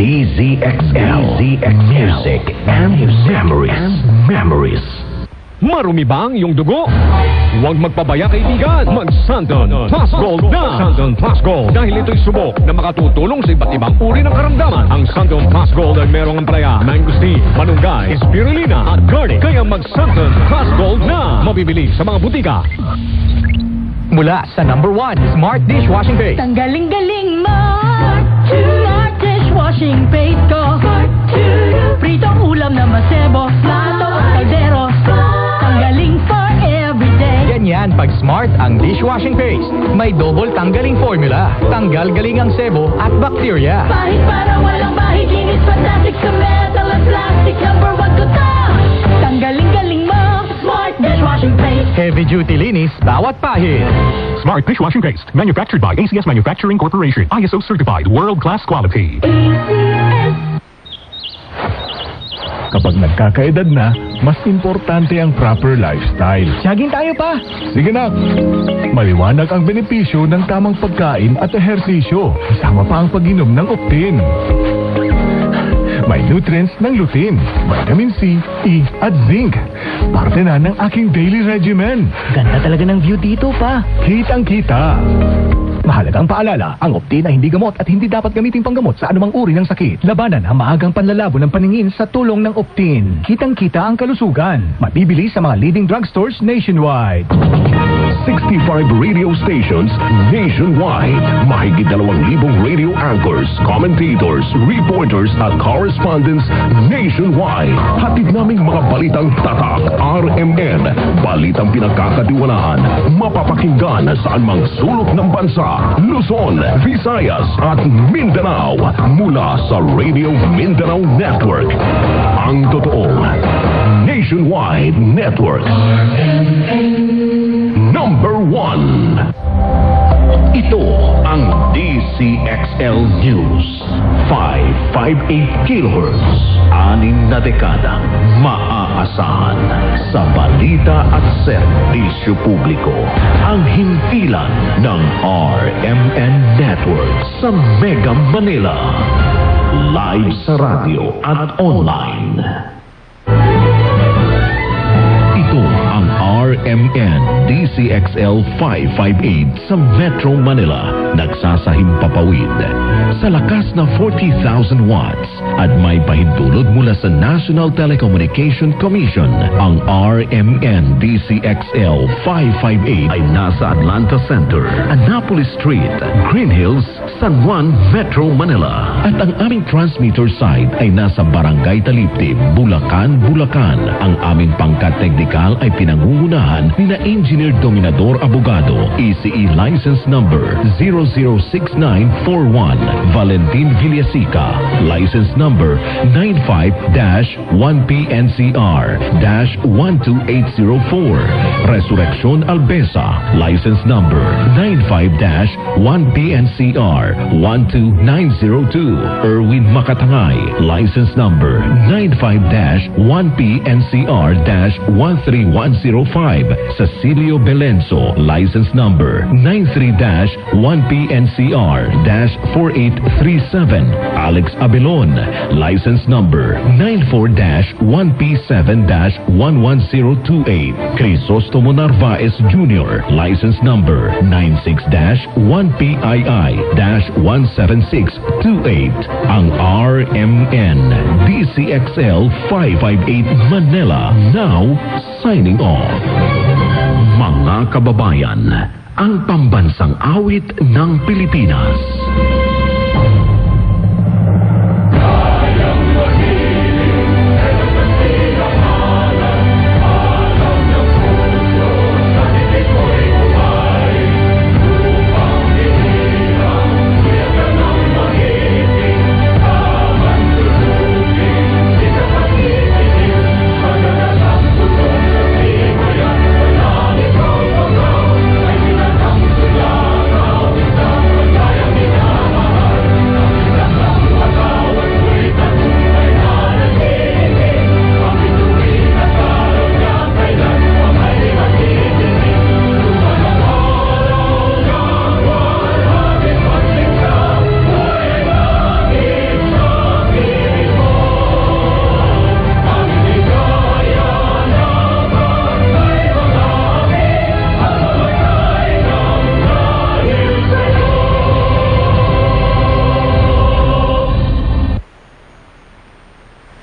DZXL. Music and memories. Marumi ba ang iyong dugo? Huwag magpabaya, kaibigan. Mag-Santon Plus Gold na. Santon Plus Gold. Dahil ito'y subok na makatutulong sa iba't ibang uri ng karamdaman. Ang Santon Plus Gold ay merong ampalaya, mangosteen, manunggay, spirulina at garlic. Kaya mag-Santon Plus Gold na. Mabibili sa mga butika. Mula sa #1 Smart Dishwashing Paste. Tanggaling-galing mo. Smart Dishwashing Paste ko. Pritong ulam na masebo. Plato at kaldero. Tanggaling for everyday. Ganyan pag Smart ang dishwashing paste. May double tanggaling formula. Tanggal galing ang sebo at bacteria. Bahid para walang bahid. Linis fantastic sa metal at plastic. #1 ko to. Tanggaling-galing mo. Smart Dishwashing Paste. Heavy duty linis bawat pahid. Smart Dishwashing Paste. Manufactured by ACS Manufacturing Corporation. ISO certified. World-class quality. Kapag nagkakaedad na, mas importante ang proper lifestyle. Jogging tayo pa. Sige na. Maliwanag ang benepisyo ng tamang pagkain at ehersisyo. Kasama pa ang pag-inom ng Optin. May nutrients ng lutein, vitamin C, E at zinc. Parte na ng aking daily regimen. Ganda talaga ng view dito pa. Kitang-kita. Mahalagang paalala, ang Optin ay hindi gamot at hindi dapat gamitin panggamot sa anumang uri ng sakit. Labanan ang maagang panlalabo ng paningin sa tulong ng Optin. Kitang-kita ang kalusugan. Mabibili sa mga leading drugstores nationwide. 65 radio stations nationwide. Mahigit 2,000 radio anchors, commentators, reporters at correspondents nationwide. Hatid naming mga balitang tatak, RMN. Balitang pinagkakatiwalaan, mapapakinggan saan mang sulok ng bansa. Luzon, Visayas at Mindanao mula sa Radio Mindanao Network. Ang totoong nationwide network. #1. Ito ang DCXL News. 558 kHz. 6 na dekadang maaasahan sa balita at serbisyo publiko. Ang himpilan ng RMN Network sa Mega Manila. Live sa radio at online. Ito ang RMN DCXL 558 sa Metro Manila. Nagsasahimpapawid sa lakas na 40,000 watts at may pahintulot mula sa National Telecommunication Commission. Ang RMN DCXL 558 ay nasa Atlanta Center, Annapolis Street, Green Hills, San Juan, Metro Manila. At ang aming transmitter site ay nasa Barangay Taliptib, Bulacan, Bulacan. Ang aming pangkat teknikal ay pinangungunahan ni na Engineer Dominador Abogado, ECE License Number 006941, Valentin Villasica, License Number 95-1PNCR-12804, Resurrección Albesa, License Number 95-1PNCR-12902, Erwin Makatangay, License Number 95-1PNCR-13105, Cecilio Belenso, License Number 93-1PNCR-4837, Alex Abelon, License Number 94-1P7-11028, Crisostomo Narvaez Jr., License Number 96-1PII-17628. Ang RMN DCXL 558 Manila now signing off. Mga kababayan, ang pambansang awit ng Pilipinas.